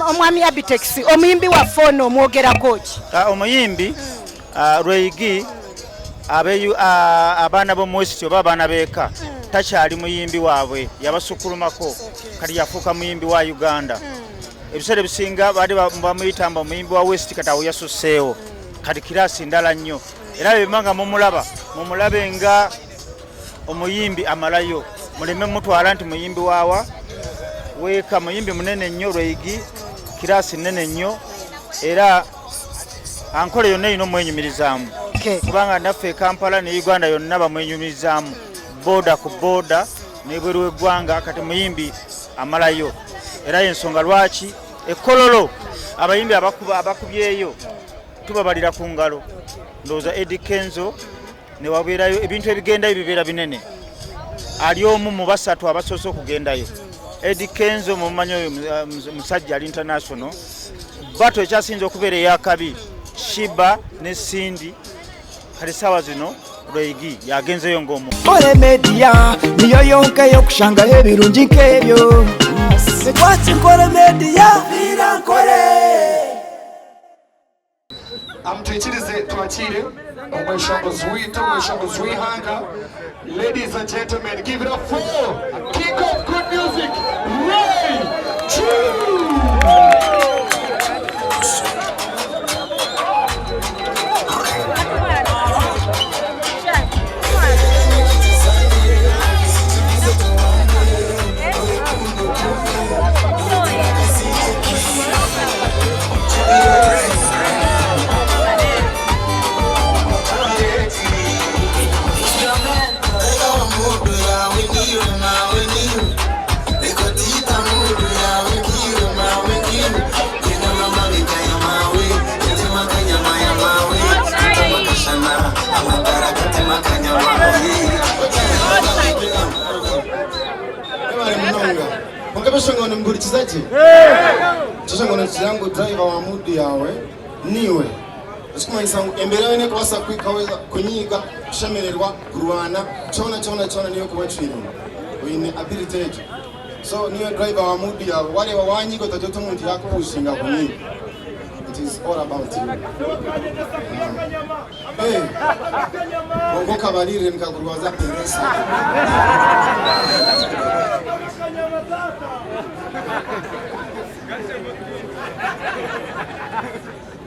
omwami Abitex omuyimbi wa fono omwogerako ki? Omuyimbi Rweyigi abaana b'omwesiti oba abaana b'eka takyali muyimbi waabwe yabasukulumako kati yafuuka muyimbi wa Uganda. Ebiseera ebisinga baali bamuyitamba omuyimbi wa West kati awo yasusseewo kati kiraasi ndala nnyo era bemanga mumulabe nga omuyimbi amalayo muleme mutwala nti muyimbi waawa weeka muyimbi munene nnyo Rweyigi kiraasi nnene nnyo era ankole yonna ino mwenyumirizaamu kubanga naffe Kampala ne Uganda yonna bamwenyumirizaamu boda ku boda n'ebweru w'eggwanga kati muyimbi amalayo era ensonga lwaki ekkololo abayimbi abakubyeyo tubabalira ku ngalo ndowooza Eddie Kenzo ne wabeerayo ebintu ebigendayo bibeera binene ali omu mu basatu abasoose okugendayo Eddie Kenzo mumanyi oyo musajja ali international bato ekyasinza okubeera eyakabi Shiba ne Cindy kati saawa zino Rweyigi yagenzeyo ng'omu Kole media niyo yonka yokushangayo ebirungi nk'ebyo sekwati Kole media vira nkole amtwikirize twakire omweshongozi w'ihanga. Ladies and gentlemen, give it up for King of Good Music, Ray True. Mkabashangona mgurikizaji chashangona chirango driver wa mudu yawe niwe ashikumanisa emberewe ne kwasa kwikaweza kunyiga kushemererwa kurwana chona niyo kubacira uyine ability so niyo driver wa mudu yawe wale wawanyigo tajoto muntu yako ushinga kunyiga. It is all about you. Hey, bongo kabarire nikakurwaza peresa.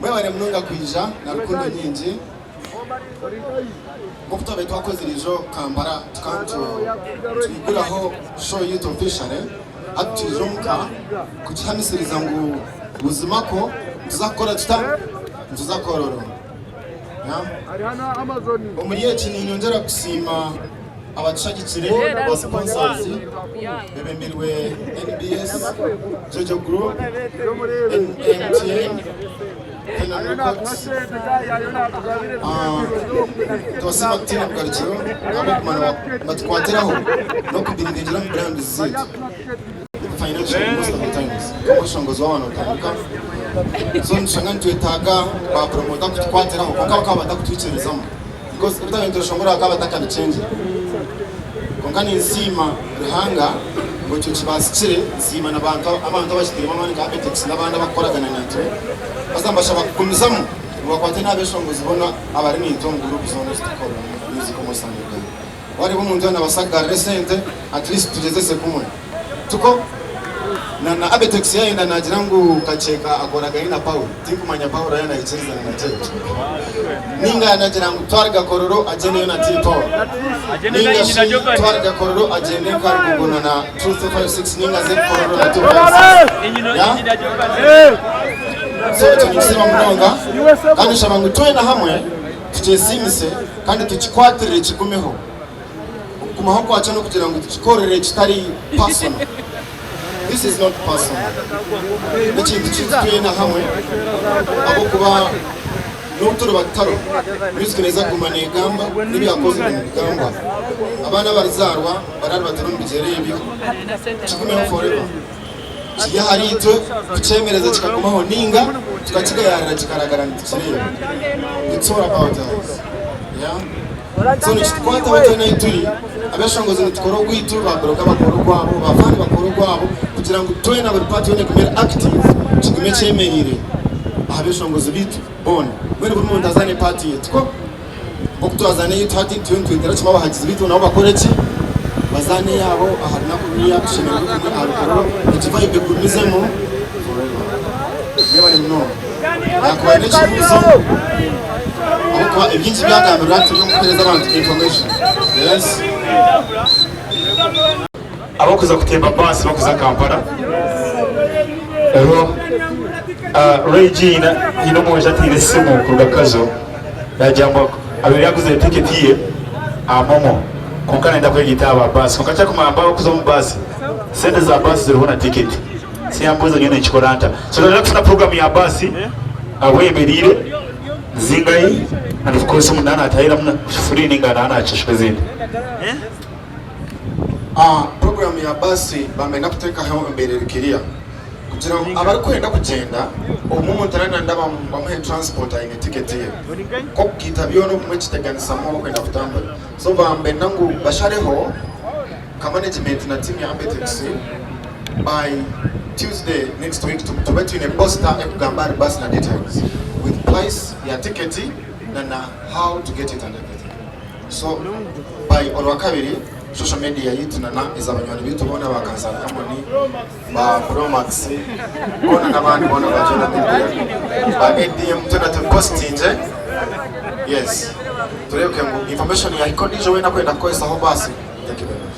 Mwewe mnunga kuija na rukundo nyingi. Mukutabe twakoze irijo Kampala tukanto twiguraho show youth official atujumka kuchamisiriza ngo ubuzima ko tuzakora tuzakororo umuriye kintu nyongera gusima abacagikire ba sponsors bebembirwe NBS Jojo Group NTN twasima kutina kugarukiro abo kumana batwatiraho no kubiringira mu brand zit financial most of the times kabashongozo wano tamuka so nshanga ntwetaga ba promoter kutwatiraho konka bakaba kutwicerezamo because every time ntoshongora akaba takabicenge konka ni nsima ruhanga ngo cyo kibasicire nsima nabantu abantu abashitira mama ka Abitex nabandi bakoragana natwe bazambasha bakumizamo bakwate nabeshongozi bona abari n'into mu group zone zikora music musanga wari bo muntu n'abasaga recent at least tugeze se kumwe tuko na Abitex yaenda nagira ngo kacheka akoraga ina Paul tikumanya Paul yana icheza na Teto ninga nagira ngo twarga kororo agene na Teto ninga twarga kororo agene karuguna na 256 ninga ze kororo na 256 so tunisema mnonga kandi shabangu twena hamwe tutezimise kandi tukikwatire kigumeho kumaho kwacha no kugira ngo tukikorere kitari personal. This is not personal. Ikintu cyitwena hamwe abo kuba n'uturo bataro music neza kumane gamba n'ibyakoze mu gamba abana barizarwa barari batarumbigere ibyo kigumeho forever kiya hari ito kucemereza kikagumaho ninga tukakigayarira kikaragara ndikireba. It's all about us. Yeah, so nitwata batana ituri abashongoze ntukoro gwitu babroka bakoro kwabo bavani bakoro kwabo kugira ngo twena buri party yone kumera active cyemerire abishongozi bitu bone mwene buri muntu azane party yitwa okutwazane yitu hati 2020 cyangwa bahagize bitu nabo bakore iki bazane yabo ahari nako niya kushimira bitu arukoro ikivaye begumizemo forever no yakwa n'ekibuzo akwa ibyinshi byagamira turi mukereza abantu information yes abakuza kutemba basi bakuza Kampala ero Regina ino moja tire simu ku gakazo yajambo abiri yaguze ticket ye amomo konkana enda kwegitaba basi konkacha kumamba okuza mu basi sente za basi zirubona ticket siyambuza nyene chikoranta so ndakufuna kufuna program ya basi awemerire zingai and of course munana atayira muna free ningana anachishwezini program ya basi bamena kuteka hawo imbere rikiria kugira abari kwenda kugenda umuntu ndaba bamuhe transport ayine ticket ye ko kitabyo no mu kiteganisa mu kwenda kutambula so bambenda ngo bashareho ka management na team ya Ambetex by Tuesday next week to bet in a poster ekugambara bus na details with price ya ticket na how to get it and everything. So by olwakabiri social media yitu na izabanywana bitu bona bakansana kamoni ba Promax bona nabandi bona bajena media ba ADM tuna to post nje. Yes, tureke ngo information ya ikodijo wena kwenda kwesa ho basi. Thank you very much.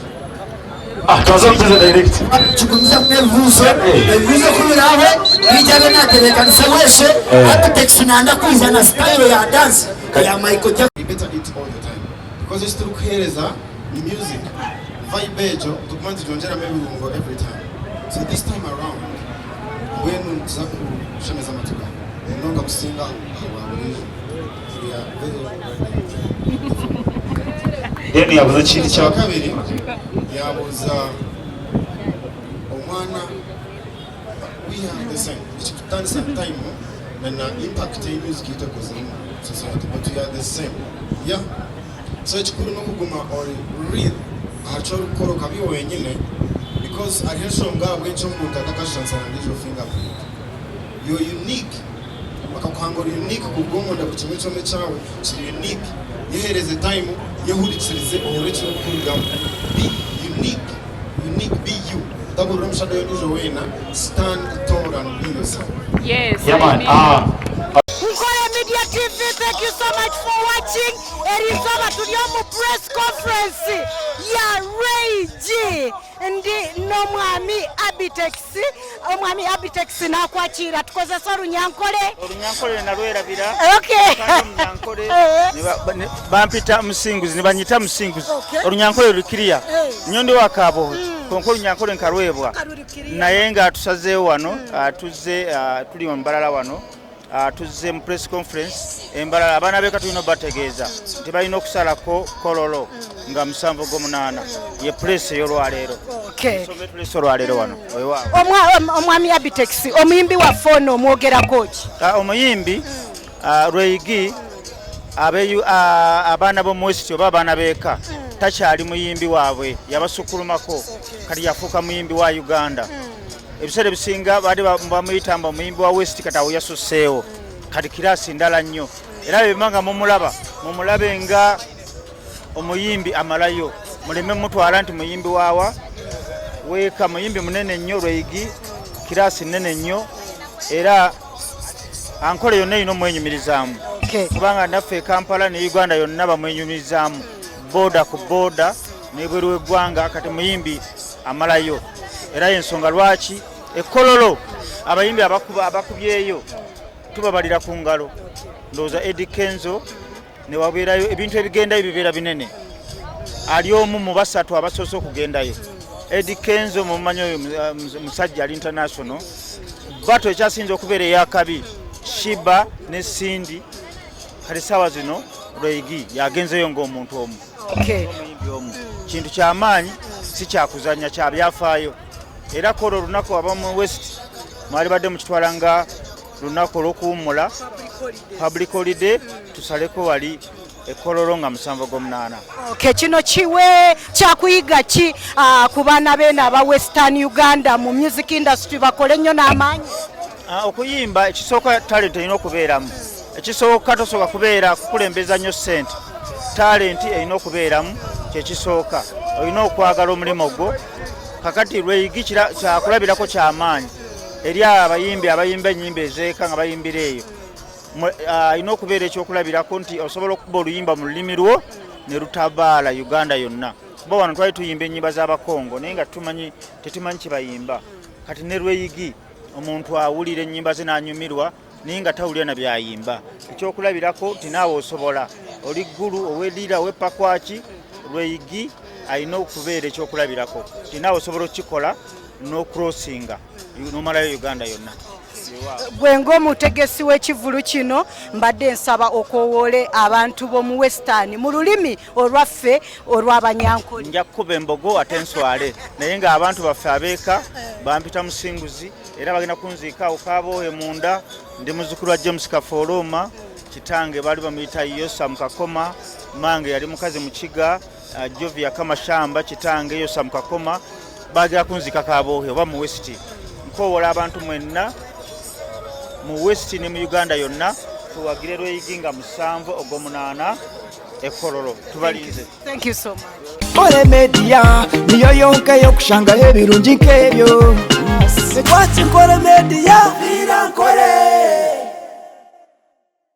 Tuzomteza direct chukumiza mvuzo mvuzo kumiraho bijyana na telekanisa wese Ambetex nanda kuza na style ya dance ya Michael Jackson. We better eat all the time because it's still kuhereza music vibe ejo tukumanzi jonjera mebirungo every time. So this time around when nzaku shemeza matuka ndonga kusinga awaburi ya yeni yabuze chini cha kabiri yabuza omwana we are the same it's done time and impact in music itakoze society but we are the same yeah. So chikuru no kuguma or real acho rukoro kabiyo wenyine because arishonga bwecho muntu atakashansa ndijo fingerprint you unique bakakwangora unique kugomo ndakuchimwe cyo mechawe so unique yehereze time yehuritsirize orecho kuruga be unique be you double ramshado ndijo wena stand tall and be yourself. Yes, yeah man Nkole Media TV, thank you so much for watching. Erizaba tuliyomu press conference ya Ray G ndi nomwami Abitex nakwachira tukozesa Olunyankole nalwerabira okay Olunyankole bampita musinguzi nibanyita musinguzi Olunyankole lukiria nyondo wakabo konko Olunyankole nkarwebwa naye nga tusazeewo wano tuzze tuli mu mbalala wano tuzze mu press conference embalala abaana beka tulina bategeeza nti balina okusalako kololo nga 7/8 ye press ey'olwaleero. Okay. Press olwaleero wano omwami Abitex omuyimbi wa fono omwogerako ki? Omuyimbi Rweyigi abaana b'omu West oba abaana b'eka takyali muyimbi waabwe yabasukulumako kati yafuuka muyimbi wa Uganda. Ebiseera bisinga baali bamuyitamba omuyimbi wa West katawo yasuseewo kati kirasi ndala nnyo era bemanga mumulabe nga omuyimbi amalayo muleme mutwala nti muyimbi waawa weeka muyimbi munene nnyo Rweyigi kirasi nnene nnyo era ankole yonna ino mwenyumirizaamu kubanga naffe Kampala ne Uganda yonna bamwenyumirizaamu boda ku boda n'ebweru w'eggwanga kati muyimbi amalayo era ensonga lwaki ekololo abayimbi abakubyeyo tubabalira ku ngalo ndowooza Eddie Kenzo ne wabeerayo ebintu ebigendayo bibeera binene ali omu mu basatu abasoose okugendayo Eddie Kenzo mumanyi oyo musajja ali international bato ekyasinza okubeera eyakabi Shiba ne Cindy kati saawa zino Rweyigi yagenzeyo ng'omuntu omu omuyimbi omu kintu kyamaanyi si kyakuzanya kya byafaayo era kolo olunaku abamu West mwali badde mukitwala nga lunaku olw'okuwummula public holiday tusaleko wali ekololo nga 7/8. Okay, kino kiwe kyakuyiga ki ku baana b'eno aba Western Uganda mu music industry bakole nnyo n'amaanyi? okuyimba ekisooka talent erina okubeeramu. Ekisooka tosooka kubeera kukulembeza nnyo ssente. Talent erina okubeeramu kyekisooka. Olina okwagala omulimu gwo. Kakati Lweyigi kyakulabirako kyamaanyi eri abayimbi abayimba ennyimba ezeeka nga bayimbira eyo. Alina okubeera ekyokulabirako nti osobola okuba oluyimba mu lulimi lwo ne lutabaala Uganda yonna. Kuba wano twali tuyimba ennyimba z'Abakongo naye nga tetumanyi kyebayimba. Kati ne Lweyigi omuntu awulira ennyimba ze n'anyumirwa naye nga tawulira na byayimba. Ekyokulabirako nti naawe osobola oli ggulu owedira ow'eppakwaki Lweyigi alina okubeera ekyokulabirako nti naawe osobola okukikola n'okurosinga n'omalayo Uganda yonna. Gwe ng'omutegesi w'ekivulu kino mbadde nsaba okoowoole abantu b'omu Western mu lulimi olwaffe olw'Abanyankole. Nja kukuba embogo ate nswale naye ng'abantu baffe abeeka bampita musinguzi era bagenda kunziika awo Kaboohe munda. Ndi muzzukulu wa James Kafooloma, kitange baali bamuyita Yosa Mukakoma, mange yali mukazi mu Kiga, Jovia Kamashamba kitange Yosa Mukakoma, baagera kunziika Kaboohe oba mu West. Nkoowola abantu mwenna mu West ne mu Uganda yonna tuwagire Lweyigi nga 7 Ogw'omunaana Ekololo. Tubalize. Thank you so much. Nkole Media niyo yonka yokushanga ebirungi nk'ebyo. Sekwati Nkole Media.